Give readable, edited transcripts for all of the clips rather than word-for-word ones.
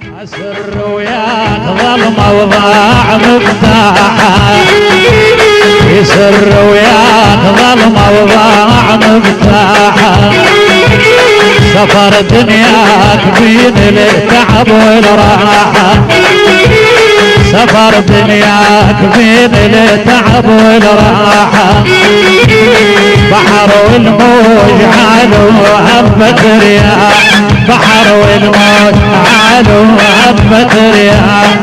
سر وياك ظلمة وضاع مفتاحه يسر وياك ظلمة وضاع مفتاحه سفر دنياك بين التعب والراحة سفر دنياك بين التعب والراحة بحر والموج عالو هبة رياح بحر والموج عالو هبة رياح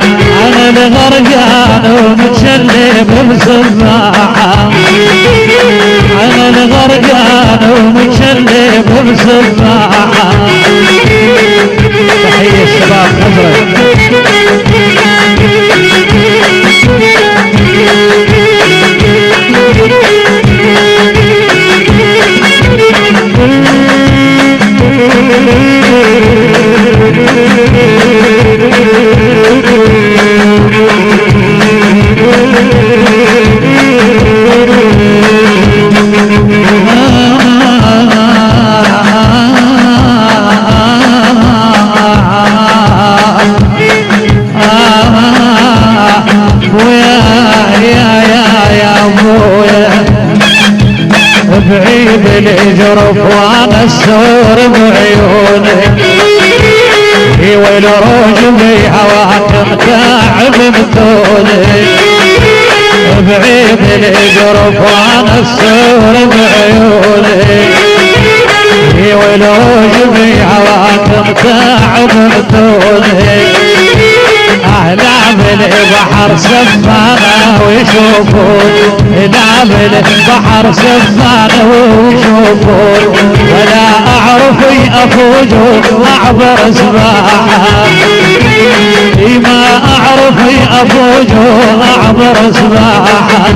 أنا الغرقان ومتشلب بسباحة أنا الغرقان ومتشلب بسباحة تحية الشباب نزرة بعيد الجرف وانا السور بعيونك والروج بهواك متاعب بطولك بعيد الجرف وانا السور بعيونك والروج بهواك متاعب بطولك أهلا بالبحر سفانة ويشوفون هنا بالبحر سفانة ويشوفون ولا أعرف أفوج أعبر سباحة ما أعرف أفوج أعبر سباحة